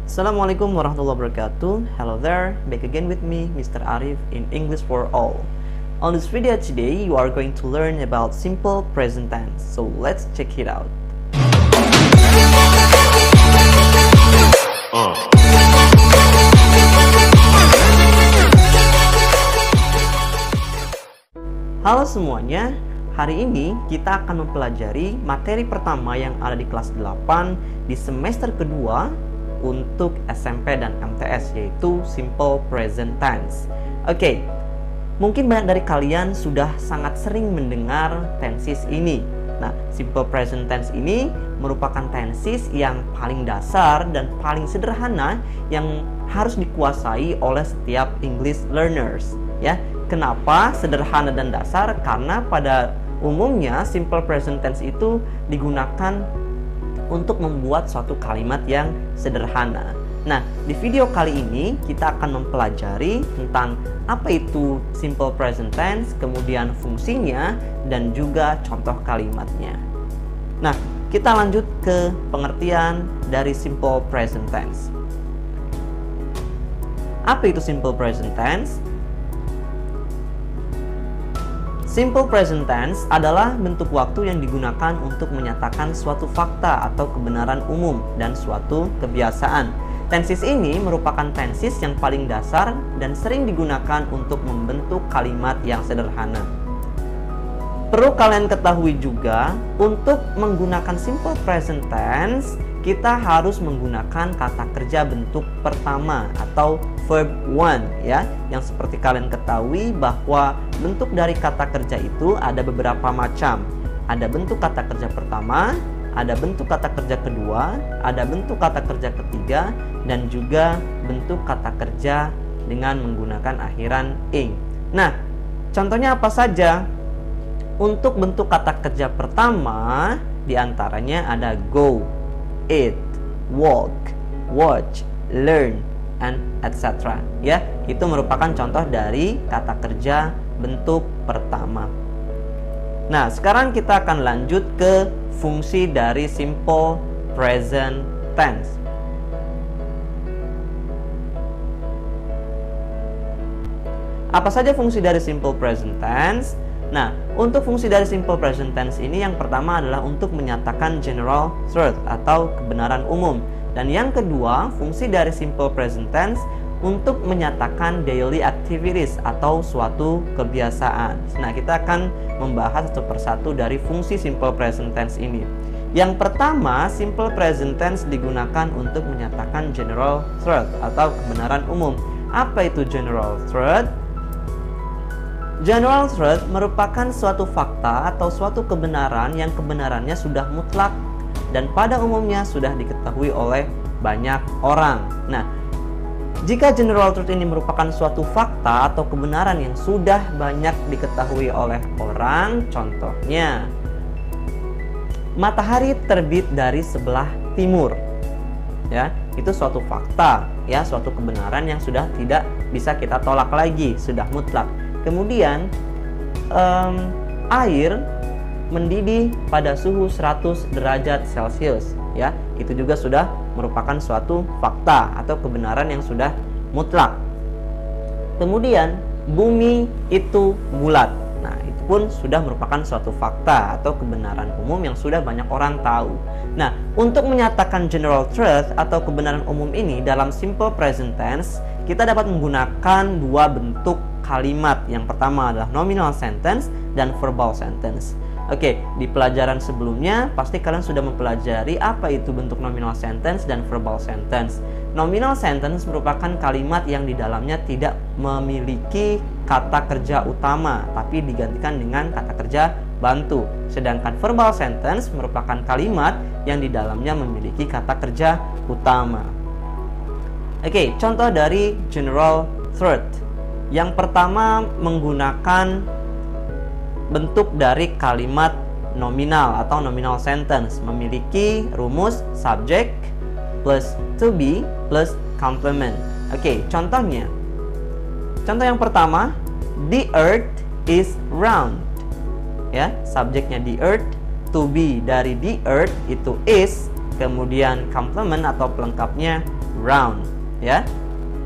Assalamualaikum warahmatullahi wabarakatuh. Hello there, back again with me, Mr. Arif in English for All. On this video today, you are going to learn about simple present tense. So let's check it out. Halo semuanya, hari ini kita akan mempelajari materi pertama yang ada di kelas 8 di semester kedua untuk SMP dan MTS, yaitu Simple Present Tense. Oke, mungkin banyak dari kalian sudah sangat sering mendengar tenses ini. Nah, Simple Present Tense ini merupakan tenses yang paling dasar dan paling sederhana yang harus dikuasai oleh setiap English learners, ya. Kenapa sederhana dan dasar? Karena pada umumnya Simple Present Tense itu digunakan untuk membuat suatu kalimat yang sederhana. Nah, di video kali ini kita akan mempelajari tentang apa itu Simple Present Tense, kemudian fungsinya, dan juga contoh kalimatnya. Nah, kita lanjut ke pengertian dari Simple Present Tense. Apa itu Simple Present Tense? Simple present tense adalah bentuk waktu yang digunakan untuk menyatakan suatu fakta atau kebenaran umum dan suatu kebiasaan. Tenses ini merupakan tenses yang paling dasar dan sering digunakan untuk membentuk kalimat yang sederhana. Perlu kalian ketahui juga, untuk menggunakan simple present tense, kita harus menggunakan kata kerja bentuk pertama atau verb one, ya. Yang seperti kalian ketahui bahwa bentuk dari kata kerja itu ada beberapa macam. Ada bentuk kata kerja pertama, ada bentuk kata kerja kedua, ada bentuk kata kerja ketiga, dan juga bentuk kata kerja dengan menggunakan akhiran ing. Nah, contohnya apa saja? Untuk bentuk kata kerja pertama, diantaranya ada go, eat, walk, watch, learn, and etc. Ya, itu merupakan contoh dari kata kerja bentuk pertama. Nah, sekarang kita akan lanjut ke fungsi dari simple present tense. Apa saja fungsi dari simple present tense? Nah, untuk fungsi dari simple present tense ini yang pertama adalah untuk menyatakan general truth atau kebenaran umum. Dan yang kedua, fungsi dari simple present tense untuk menyatakan daily activities atau suatu kebiasaan. Nah, kita akan membahas satu persatu dari fungsi simple present tense ini. Yang pertama, simple present tense digunakan untuk menyatakan general truth atau kebenaran umum. Apa itu general truth? General truth merupakan suatu fakta atau suatu kebenaran yang kebenarannya sudah mutlak dan pada umumnya sudah diketahui oleh banyak orang. Nah, jika general truth ini merupakan suatu fakta atau kebenaran yang sudah banyak diketahui oleh orang, contohnya matahari terbit dari sebelah timur. Ya, itu suatu fakta, ya, suatu kebenaran yang sudah tidak bisa kita tolak lagi, sudah mutlak. Kemudian air mendidih pada suhu 100 derajat Celcius, ya. Itu juga sudah merupakan suatu fakta atau kebenaran yang sudah mutlak. Kemudian bumi itu bulat. Nah, itu pun sudah merupakan suatu fakta atau kebenaran umum yang sudah banyak orang tahu. Nah, untuk menyatakan general truth atau kebenaran umum ini dalam simple present tense, kita dapat menggunakan dua bentuk kalimat. Yang pertama adalah nominal sentence dan verbal sentence. Oke, di pelajaran sebelumnya pasti kalian sudah mempelajari apa itu bentuk nominal sentence dan verbal sentence. Nominal sentence merupakan kalimat yang di dalamnya tidak memiliki kata kerja utama, tapi digantikan dengan kata kerja bantu. Sedangkan verbal sentence merupakan kalimat yang di dalamnya memiliki kata kerja utama. Oke, contoh dari general truth. Yang pertama menggunakan bentuk dari kalimat nominal atau nominal sentence, memiliki rumus subject plus to be plus complement. Oke, contohnya. Contoh yang pertama, the earth is round. Ya, subjeknya the earth, to be dari the earth itu is, kemudian complement atau pelengkapnya round, ya.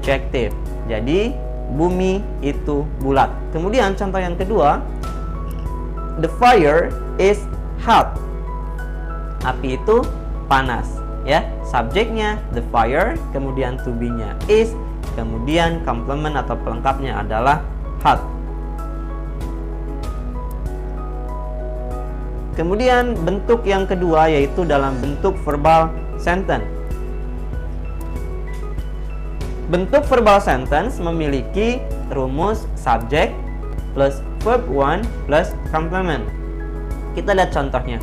Adjective. Jadi bumi itu bulat. Kemudian contoh yang kedua, the fire is hot. Api itu panas, ya. Subjeknya the fire, kemudian to be-nya is, kemudian complement atau pelengkapnya adalah hot. Kemudian bentuk yang kedua yaitu dalam bentuk verbal sentence. Bentuk verbal sentence memiliki rumus subject plus verb 1 plus complement. Kita lihat contohnya.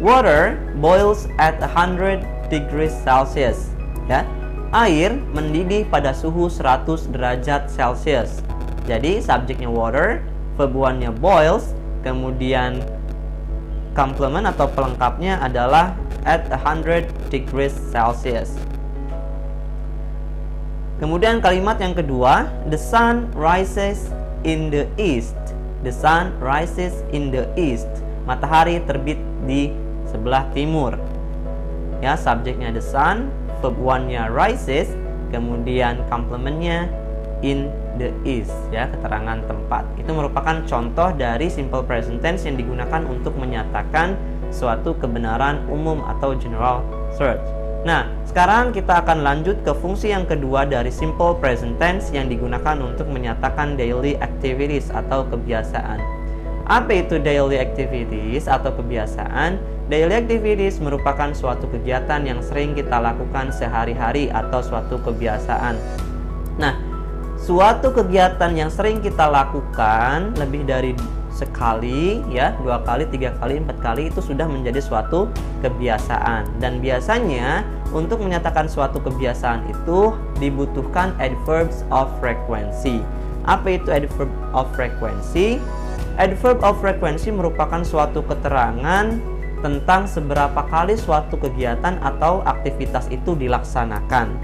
Water boils at 100 degrees Celsius. Ya, air mendidih pada suhu 100 derajat Celsius. Jadi subjeknya water, verb 1-nya boils, kemudian complement atau pelengkapnya adalah at 100 degrees Celsius. Kemudian kalimat yang kedua, the sun rises in the east. The sun rises in the east. Matahari terbit di sebelah timur. Ya, subjeknya the sun, verb 1-nya rises, kemudian complementnya in the east, ya, keterangan tempat. Itu merupakan contoh dari simple present tense yang digunakan untuk menyatakan suatu kebenaran umum atau general truth. Nah, sekarang kita akan lanjut ke fungsi yang kedua dari simple present tense yang digunakan untuk menyatakan daily activities atau kebiasaan. Apa itu daily activities atau kebiasaan? Daily activities merupakan suatu kegiatan yang sering kita lakukan sehari-hari atau suatu kebiasaan. Nah, suatu kegiatan yang sering kita lakukan lebih dari sekali, ya, 2 kali, 3 kali, 4 kali itu sudah menjadi suatu kebiasaan. Dan biasanya untuk menyatakan suatu kebiasaan itu dibutuhkan adverbs of frequency. Apa itu adverb of frequency? Adverb of frequency merupakan suatu keterangan tentang seberapa kali suatu kegiatan atau aktivitas itu dilaksanakan.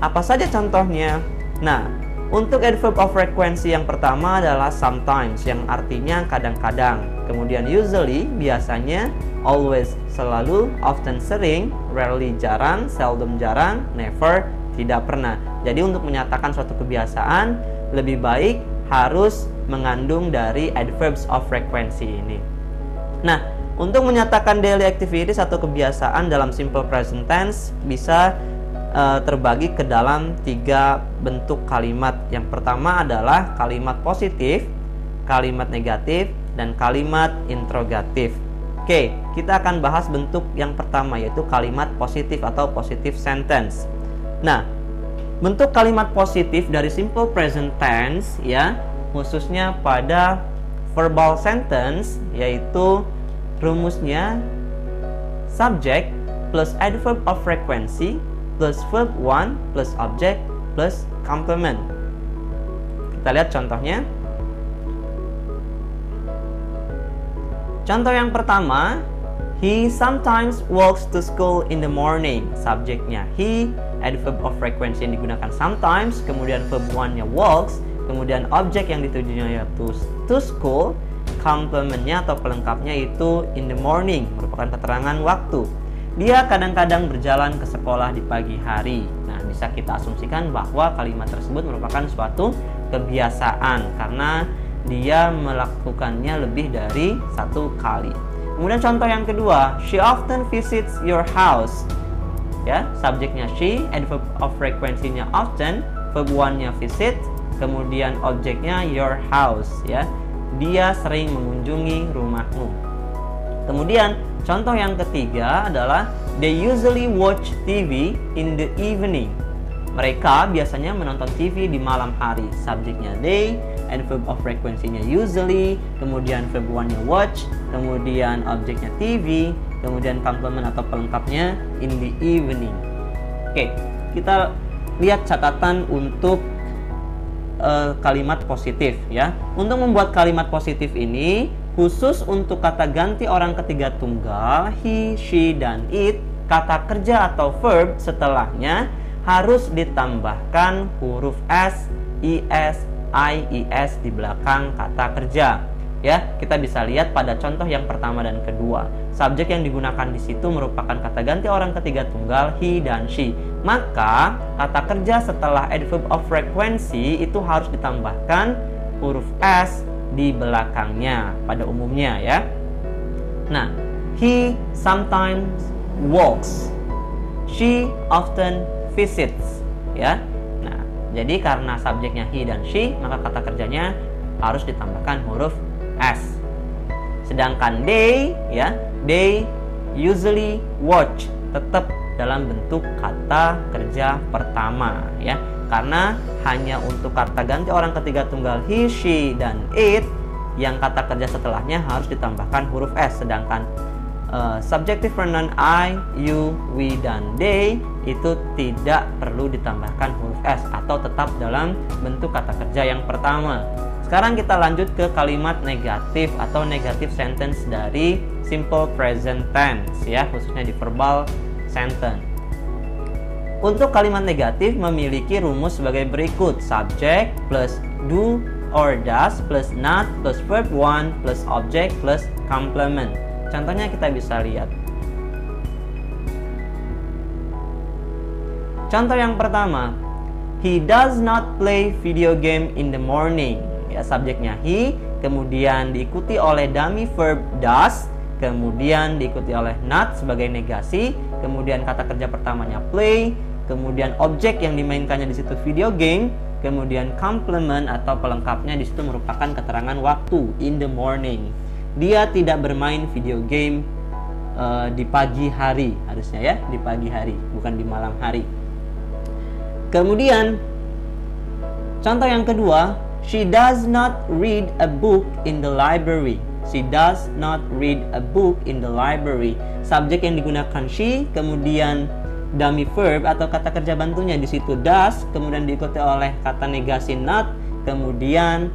Apa saja contohnya? Nah, untuk adverb of frequency yang pertama adalah sometimes, yang artinya kadang-kadang. Kemudian usually, biasanya, always, selalu, often, sering, rarely, jarang, seldom, jarang, never, tidak pernah. Jadi untuk menyatakan suatu kebiasaan, lebih baik harus mengandung dari adverbs of frequency ini. Nah, untuk menyatakan daily activities atau kebiasaan dalam simple present tense bisa terbagi ke dalam 3 bentuk kalimat. Yang pertama adalah kalimat positif, kalimat negatif, dan kalimat interrogatif. Oke, kita akan bahas bentuk yang pertama yaitu kalimat positif atau positive sentence. Nah, bentuk kalimat positif dari simple present tense, ya, khususnya pada verbal sentence, yaitu rumusnya subject plus adverb of frequency plus verb 1 plus object plus complement. Kita lihat contohnya. Contoh yang pertama, he sometimes walks to school in the morning. Subjeknya he, adverb of frequency yang digunakan sometimes, kemudian verb 1-nya walks, kemudian objek yang ditujunya yaitu to school, complementnya atau pelengkapnya itu in the morning, merupakan keterangan waktu. Dia kadang-kadang berjalan ke sekolah di pagi hari. Nah, bisa kita asumsikan bahwa kalimat tersebut merupakan suatu kebiasaan karena dia melakukannya lebih dari 1 kali. Kemudian contoh yang kedua, she often visits your house. Ya, subjeknya she, adverb of frequency-nya often, verb 1-nya visit, kemudian objeknya your house, ya. Dia sering mengunjungi rumahmu. Kemudian contoh yang ketiga adalah they usually watch TV in the evening. Mereka biasanya menonton TV di malam hari. Subjeknya they, adverb of frequency-nya usually, kemudian verb 1-nya watch, kemudian objeknya TV, kemudian complement atau pelengkapnya in the evening. Oke, kita lihat catatan untuk kalimat positif, ya. Untuk membuat kalimat positif ini khusus untuk kata ganti orang ketiga tunggal he, she, dan it, kata kerja atau verb setelahnya harus ditambahkan huruf s, is, ies di belakang kata kerja. Ya, kita bisa lihat pada contoh yang pertama dan kedua. subjek yang digunakan di situ merupakan kata ganti orang ketiga tunggal he dan she. Maka kata kerja setelah adverb of frequency itu harus ditambahkan huruf s di belakangnya pada umumnya ya. Nah, he sometimes walks, she often visits ya. Nah, jadi karena subjeknya he dan she, maka kata kerjanya harus ditambahkan huruf s. Sedangkan they ya, they usually watch tetap dalam bentuk kata kerja pertama ya. Karena hanya untuk kata ganti orang ketiga tunggal he, she, dan it yang kata kerja setelahnya harus ditambahkan huruf s. Sedangkan subjective pronoun I, you, we, dan they itu tidak perlu ditambahkan huruf s atau tetap dalam bentuk kata kerja yang pertama. Sekarang kita lanjut ke kalimat negatif atau negative sentence dari simple present tense ya, khususnya di verbal sentence. Untuk kalimat negatif memiliki rumus sebagai berikut: subject plus do or does plus not plus verb one plus object plus complement. Contohnya kita bisa lihat. Contoh yang pertama, he does not play video game in the morning. Ya, subjeknya he, kemudian diikuti oleh dummy verb does, kemudian diikuti oleh not sebagai negasi, kemudian kata kerja pertamanya play, kemudian objek yang dimainkannya di situ video game, kemudian complement atau pelengkapnya di situ merupakan keterangan waktu in the morning. Dia tidak bermain video game di pagi hari, harusnya ya, di pagi hari, bukan di malam hari. Kemudian contoh yang kedua, she does not read a book in the library. She does not read a book in the library. Subjek yang digunakan she, kemudian dummy verb atau kata kerja bantunya di situ does, kemudian diikuti oleh kata negasi not, kemudian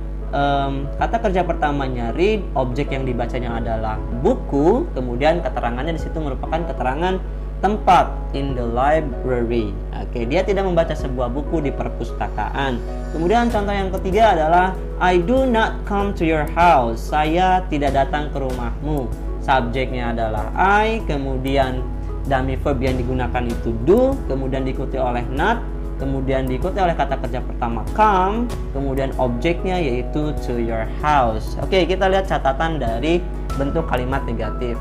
kata kerja pertamanya read, objek yang dibacanya adalah buku, kemudian keterangannya di situ merupakan keterangan tempat in the library. Oke, dia tidak membaca sebuah buku di perpustakaan. Kemudian contoh yang ketiga adalah I do not come to your house. Saya tidak datang ke rumahmu. Subjeknya adalah I, kemudian dummy verb yang digunakan itu do, kemudian diikuti oleh not, kemudian diikuti oleh kata kerja pertama come, kemudian objeknya yaitu to your house. Oke, kita lihat catatan dari bentuk kalimat negatif.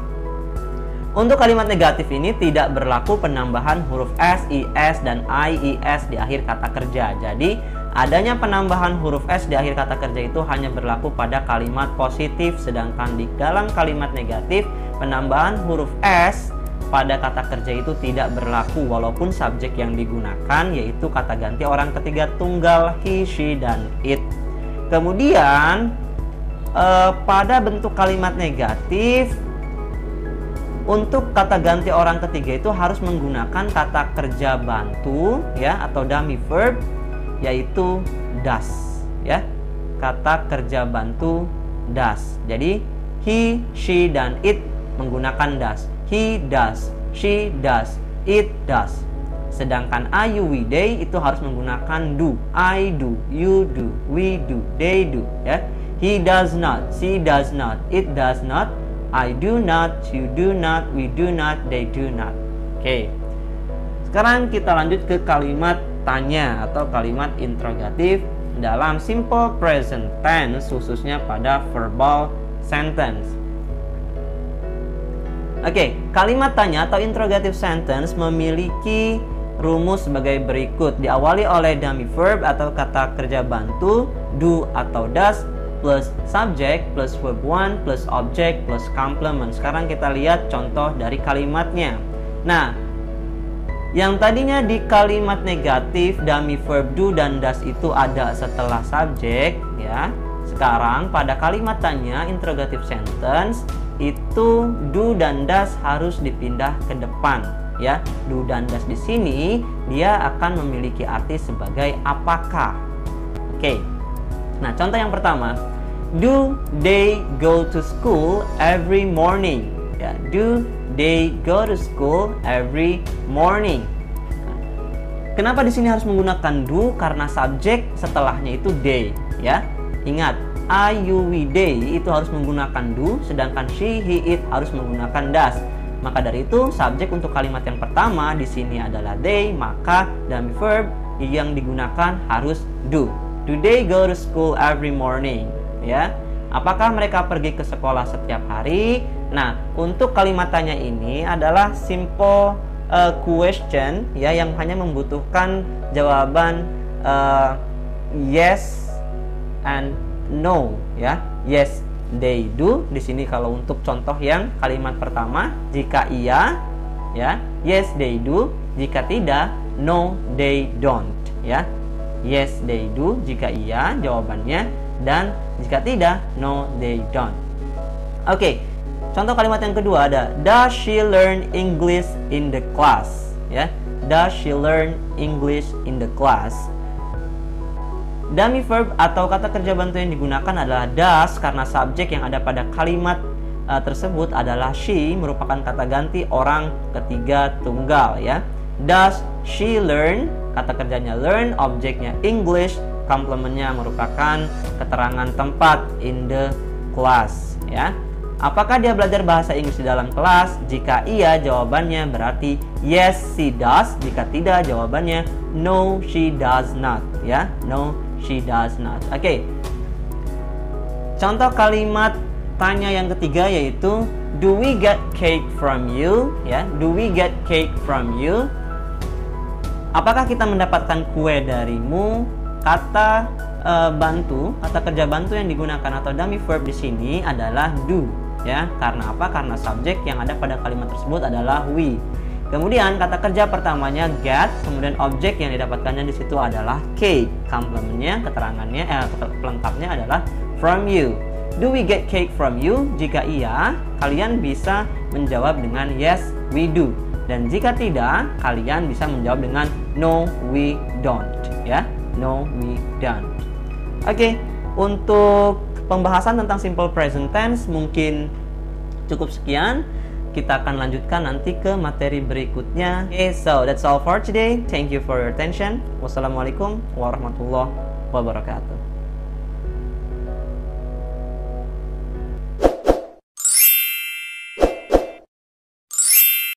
Untuk kalimat negatif ini tidak berlaku penambahan huruf s, is, dan ies di akhir kata kerja. Jadi, adanya penambahan huruf s di akhir kata kerja itu hanya berlaku pada kalimat positif, sedangkan di dalam kalimat negatif, penambahan huruf s pada kata kerja itu tidak berlaku walaupun subjek yang digunakan yaitu kata ganti orang ketiga tunggal he, she, dan it. Kemudian pada bentuk kalimat negatif, untuk kata ganti orang ketiga itu harus menggunakan kata kerja bantu ya atau dummy verb yaitu does ya. Kata kerja bantu does. Jadi he, she, dan it menggunakan does. He does, she does, it does. Sedangkan I, you, we, they itu harus menggunakan do. I do, you do, we do, they do ya. He does not, she does not, it does not, I do not, you do not, we do not, they do not. Oke. Sekarang kita lanjut ke kalimat tanya atau kalimat interrogatif dalam simple present tense khususnya pada verbal sentence. Oke, kalimat tanya atau interrogative sentence memiliki rumus sebagai berikut. Diawali oleh dummy verb atau kata kerja bantu do atau does plus subject plus verb one plus object plus complement. Sekarang kita lihat contoh dari kalimatnya. Nah, yang tadinya di kalimat negatif dummy verb do dan does itu ada setelah subjek ya. Sekarang pada kalimat tanya interrogative sentence itu do dan does harus dipindah ke depan ya. Do dan does di sini dia akan memiliki arti sebagai apakah. Oke. Nah, contoh yang pertama, do they go to school every morning? Ya, do they go to school every morning? Kenapa di sini harus menggunakan do? Karena subjek setelahnya itu they ya. Ingat, I, you, we, they itu harus menggunakan do, sedangkan she, he, it harus menggunakan does. Maka dari itu subjek untuk kalimat yang pertama di sini adalah they, maka dummy verb yang digunakan harus do. Do they go to school every morning? Ya. Apakah mereka pergi ke sekolah setiap hari? Nah, untuk kalimat tanya ini adalah simple question ya, yang hanya membutuhkan jawaban yes and no ya. Yes, they do. Di sini kalau untuk contoh yang kalimat pertama, jika iya ya, yes they do. Jika tidak, no they don't ya. Yes they do jika iya jawabannya, dan jika tidak, no they don't. Oke. Contoh kalimat yang kedua ada does she learn English in the class ya. Does she learn English in the class? Dummy verb atau kata kerja bantu yang digunakan adalah does karena subjek yang ada pada kalimat tersebut adalah she, merupakan kata ganti orang ketiga tunggal ya. Does she learn, kata kerjanya learn, objeknya English, komplementnya merupakan keterangan tempat in the class ya. Apakah dia belajar bahasa Inggris di dalam kelas? Jika iya, jawabannya berarti yes she does. Jika tidak, jawabannya no she does not ya. No she does not. Oke. Contoh kalimat tanya yang ketiga yaitu do we get cake from you ya. Do we get cake from you? Apakah kita mendapatkan kue darimu? Kata bantu, kata kerja bantu yang digunakan atau dummy verb di sini adalah do ya. Karena apa? Karena subjek yang ada pada kalimat tersebut adalah we. Kemudian kata kerja pertamanya get, kemudian objek yang didapatkannya di situ adalah cake. Komplementnya, keterangannya, pelengkapnya adalah from you. Do we get cake from you? Jika iya, kalian bisa menjawab dengan yes we do. Dan jika tidak, kalian bisa menjawab dengan no we don't ya. No we don't. Oke, untuk pembahasan tentang simple present tense mungkin cukup sekian. Kita akan lanjutkan nanti ke materi berikutnya. Okay, so that's all for today. Thank you for your attention. Wassalamualaikum warahmatullahi wabarakatuh.